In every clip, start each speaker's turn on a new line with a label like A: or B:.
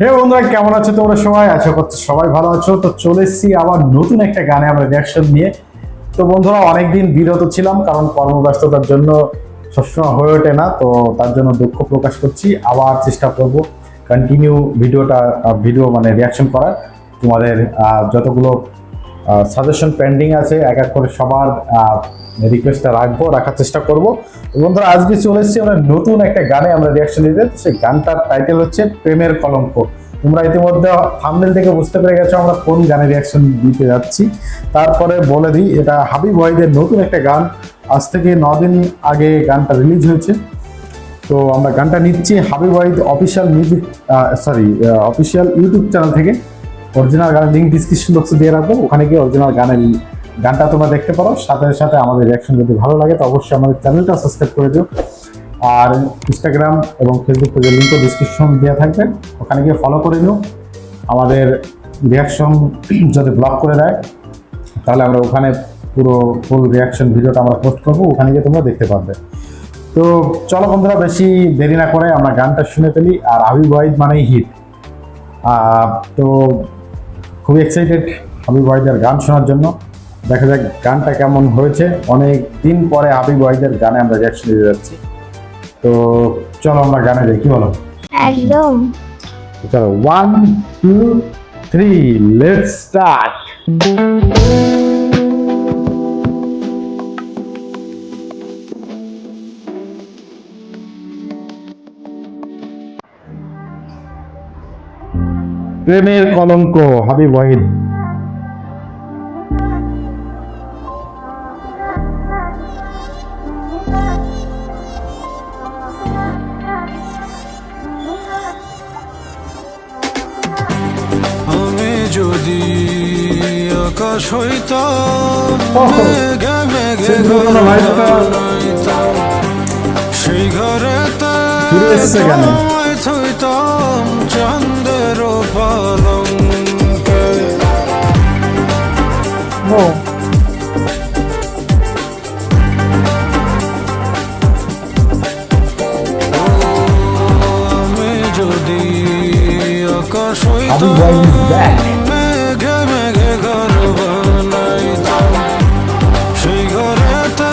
A: হে বন্ধুরা, কেমন আছো তোমরা? সবাই আশা করছি সবাই ভালো আছো। তো চলে এসেছি আবার নতুন একটা গানে আমরা রিয়াকশন নিয়ে। তো বন্ধুরা, অনেকদিন বিরত ছিলাম কারণ কর্মব্যস্ততার জন্য সবসময় হয়ে ওঠে না। তো তার জন্য দুঃখ প্রকাশ করছি। আবার চেষ্টা করব কন্টিনিউ ভিডিও মানে রিয়াকশন করার। তোমাদের যতগুলো সাজেশন পেন্ডিং আছে এক এক করে সবার রিকোয়েস্টটা রাখার চেষ্টা করব। বন্ধুরা, আজকে চলে এসেছি আমরা নতুন একটা গানে আমরা রিয়াকশন দিতে। সেই গানটার টাইটেল হচ্ছে প্রেমের কলঙ্ক। তোমরা ইতিমধ্যে থাম্বনেল থেকে বুঝতে পেরে গেছো আমরা কোন গানে রিয়াকশন দিতে যাচ্ছি। তারপরে বলে দিই, এটা হাবিব ওয়াহিদের নতুন একটা গান। আজ থেকে 9 দিন আগে গানটা রিলিজ হয়েছে। তো আমরা গানটা নিচ্ছি Habib Wahid official official YouTube channel থেকে। অরিজিনাল গানের লিঙ্ক ডিসক্রিপশন বক্সে দিয়ে রাখবো, ওখানে গিয়ে অরিজিনাল গানটা তোমরা দেখতে পারো। সাথে সাথে আমাদের রিয়াকশন যদি ভালো লাগে তো অবশ্যই আমাদের চ্যানেলটা সাবস্ক্রাইব করে দিও। আর ইনস্টাগ্রাম এবং ফেসবুক পেজের লিঙ্কও ডিসক্রিপশন দেওয়া থাকবে, ওখানে গিয়ে ফলো করে নিও। আমাদের রিয়াকশন যদি ব্লগ করে দেয় তাহলে আমরা ওখানে ফুল রিয়াকশন ভিডিওটা আমরা পোস্ট করবো, ওখানে গিয়ে তোমরা দেখতে পারবে। তো চলো বন্ধুরা, বেশি দেরি না করে আমরা গানটা শুনে ফেলি। আর হাবিব ওয়াহিদ মানেই হিট। তো খুবই এক্সাইটেড হাবিব ওয়াহিদের গান শোনার জন্য। দেখা যাক গানটা কেমন হয়েছে। অনেক দিন পরে হাবিব ওয়াহিদের গানে আমরা রিয়াকশন দিতে যাচ্ছি। তো চলো আমরা গানে যাই, কি বলো?
B: একদম।
A: চলো 1 2 3 লেটস স্টার্ট। প্রেমের কলঙ্ক, হাবিব ওয়াহিদ।
C: আমি যদি আকাশ হইতাম, মেঘে মেঘে সেই ঘরেতে তোমায় থইতাম চাঁদের পালঙ্কে। আমি যদি আকাশ হইতাম, মেঘে মেঘে ঘর বানাইতাম, সেই ঘরেতে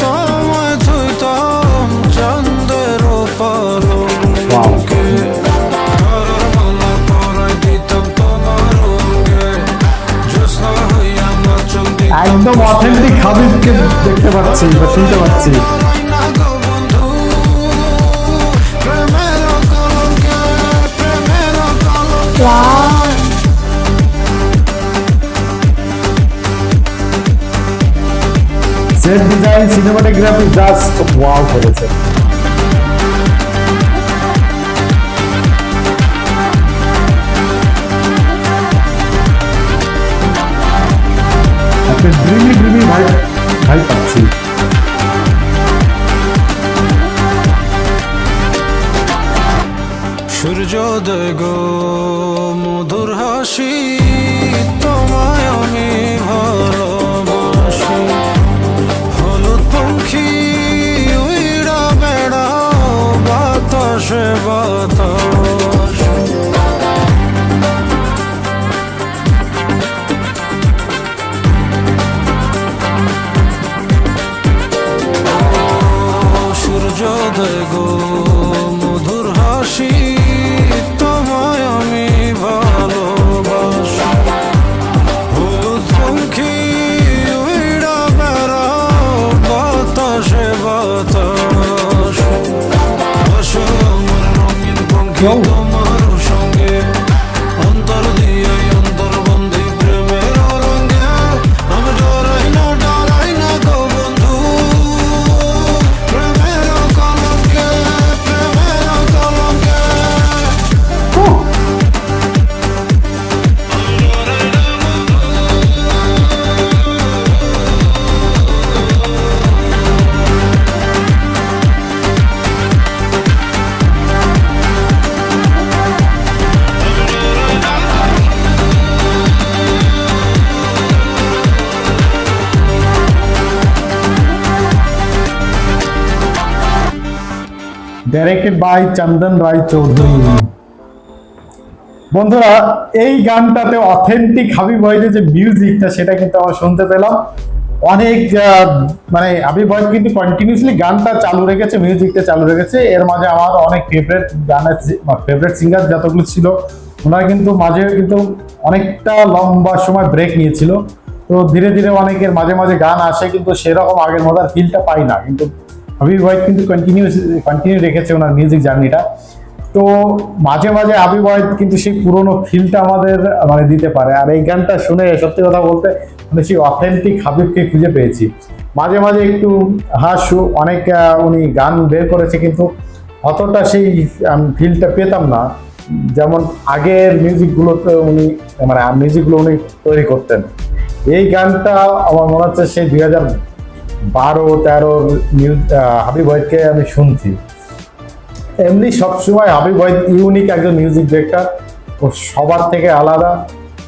C: তোমায় থইতাম চাঁদের পালঙ্কে। তারার মালা পরাই দিতাম তোমার রঙে, জ্যোৎস্না হইয়া নাচন দিতাম।
A: একদম অথেন্টিক হাবিবকে দেখতে পাচ্ছি বা শুনতে পাচ্ছি। Set design, cinematography just wow করেছে। একটা ড্রিমি ভাই পাচ্ছি।
C: সূর্যোদয় গো মধুর হাসি, তোমায় আমি ভালোবাসি। হলুদ পঙ্খী উইড়া বেড়াও বাতাসে বাতাসে। সূর্যোদয় গো মধুর হাসি, তোমায় আমি ভালোবাসি। হলুদ পঙ্খী উইড়া বেড়াও বাতাসে বাতাসে। আসো আমার রঙিন পঙ্খী তোমার সঙ্গে, অন্তর দিয়ে অন্তর বন্দি প্রেমের রঙে। আমি ডরাই না গো বন্ধু, প্রেমের কলঙ্কে, প্রেমের কলঙ্কে।
A: Directed by Chandan Rai Chaudhary. বন্ধুরা এই গানটাতে অথেন্টিক হাবিব ওয়াহিদের যে মিউজিকটা সেটা কিন্তু আমরা শুনতে পেলাম। অনেক মানে হাবিব ওয়াহিদ কিন্তু কন্টিনিউসলি গানটা চালু রেখেছে, মিউজিকটা চালু রেখেছে। এর মাঝে আমার অনেক ফেভারিট সিঙ্গার যতগুলো ছিল ওনারা কিন্তু মাঝে কিন্তু অনেকটা লম্বা সময় ব্রেক নিয়েছিল। তো ধীরে ধীরে অনেকের মাঝে মাঝে গান আসে, কিন্তু সেরকম আগের মজার ফিলটা পাই না। কিন্তু হাবিব ওয়াহিদ কিন্তু কন্টিনিউ রেখেছে ওনার মিউজিক জার্নিটা। তো মাঝে মাঝে হাবিব ওয়াহিদ কিন্তু সেই পুরোনো ফিলটা আমাদের মানে দিতে পারে। আর এই গানটা শুনে সত্যি কথা বলতে মানে সেই অথেন্টিক হাবিবকে খুঁজে পেয়েছি। মাঝে মাঝে একটু হাসু অনেক উনি গান বের করেছে, কিন্তু অতটা সেই ফিলটা পেতাম না যেমন আগের মিউজিকগুলোতে উনি মানে মিউজিকগুলো উনি তৈরি করতেন। এই গানটা আমার মনে হচ্ছে সেই 2012-13 হাবিব ওয়াহিদকে আমি শুনছি। এমনি সবসময় হাবিব ওয়াহিদ ইউনিক একজন মিউজিক ডিরেক্টর, ও সবার থেকে আলাদা।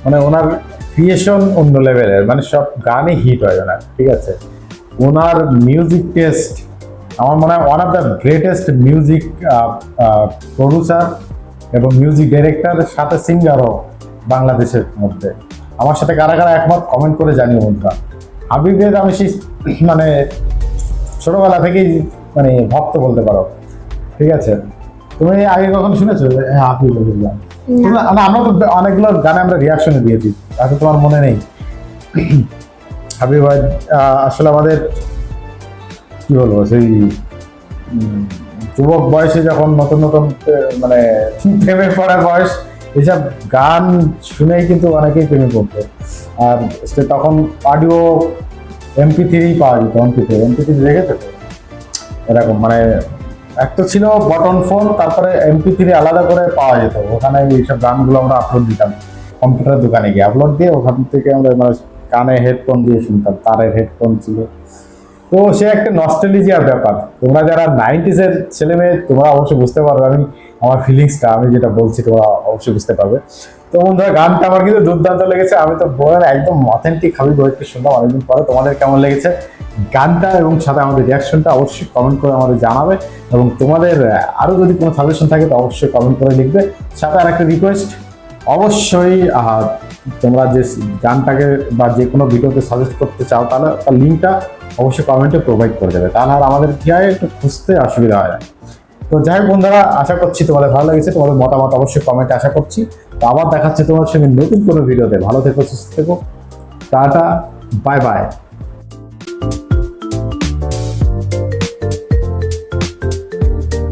A: মানে ওনার ক্রিয়েশন অন্য লেভেলের, মানে সব গানই হিট হয় ওনার, ঠিক আছে। ওনার মিউজিক টেস্ট আমার মনে হয় one of the greatest music producer এবং মিউজিক ডিরেক্টর, সাথে সিঙ্গারও বাংলাদেশের মধ্যে। আমার সাথে কারা কারা একমত কমেন্ট করে জানিও বন্ধুরা। হাবিবের আমি সেই মানে ছোটবেলা থেকেই মানে ভক্ত বলতে পারো, ঠিক আছে। তুমি আগে কখনো শুনেছো? হ্যাঁ, হাবিবের গান আমরা তো অনেকগুলো গানে আমরা রিয়াকশনে দিয়েছি, এত তোমার মনে নেই? হাবিব ওয়াহিদ আসলে আমাদের কি বলবো, সেই যুবক বয়সে যখন নতুন নতুন মানে প্রেমে পড়ার বয়স, এইসব গান শুনেই কিন্তু অনেকেই প্রেমে পড়তো। আর সে তখন অডিও MP3 পাওয়া যেত, MP3 রেখেছে তো এরকম, মানে একটা ছিল বটন ফোন, তারপরে MP3 আলাদা করে পাওয়া যেত। ওখানে এইসব গানগুলো আমরা আপলোড দিতাম, কম্পিউটার দোকানে গিয়ে আপলোড দিয়ে ওখান থেকে আমরা মানে কানে হেডফোন দিয়ে শুনতাম, তারের হেডফোন ছিল। তো সে একটা নস্টালজিয়ার ব্যাপার। তোমরা যারা 90s এর ছেলে মেয়ে তোমরা অবশ্যই বুঝতে পারবে আমি আমার ফিলিংসটা, আমি যেটা বলছি তোমরা অবশ্যই বুঝতে পারবে। তো বন্ধুরা গানটা আমার কিন্তু দুর্দান্ত লেগেছে। আমি তো বলেন একদম অথেন্টিক হাবিব ওয়াহিদকে শুনলাম অনেকদিন পরে। তোমাদের কেমন লেগেছে গানটা এবং সাথে আমাদের রিয়াকশনটা অবশ্যই কমেন্ট করে আমাদের জানাবে। এবং তোমাদের আরও যদি কোনো সাজেশন থাকে তো অবশ্যই কমেন্ট করে লিখবে। সাথে আর একটা রিকোয়েস্ট, অবশ্যই তোমরা যে গানটাকে বা যে কোনো ভিডিওতে সাজেস্ট করতে চাও তাহলে তার লিঙ্কটা অবশ্যই কমেন্টে প্রোভাইড করে দেবে, তাহলে আর আমাদের কি হয় একটু খুঁজতে অসুবিধা হয় না। তো যাই হোক বন্ধুরা, আশা করছি তোমাদের ভালো লেগেছে। তোমাদের মতামত অবশ্যই কমেন্টে আশা করছি। তো আবার দেখাচ্ছে তোমার সঙ্গে নতুন কোনো ভিডিওতে। ভালো থেকো, সুস্থ থেকো, টাটা, বাই বাই।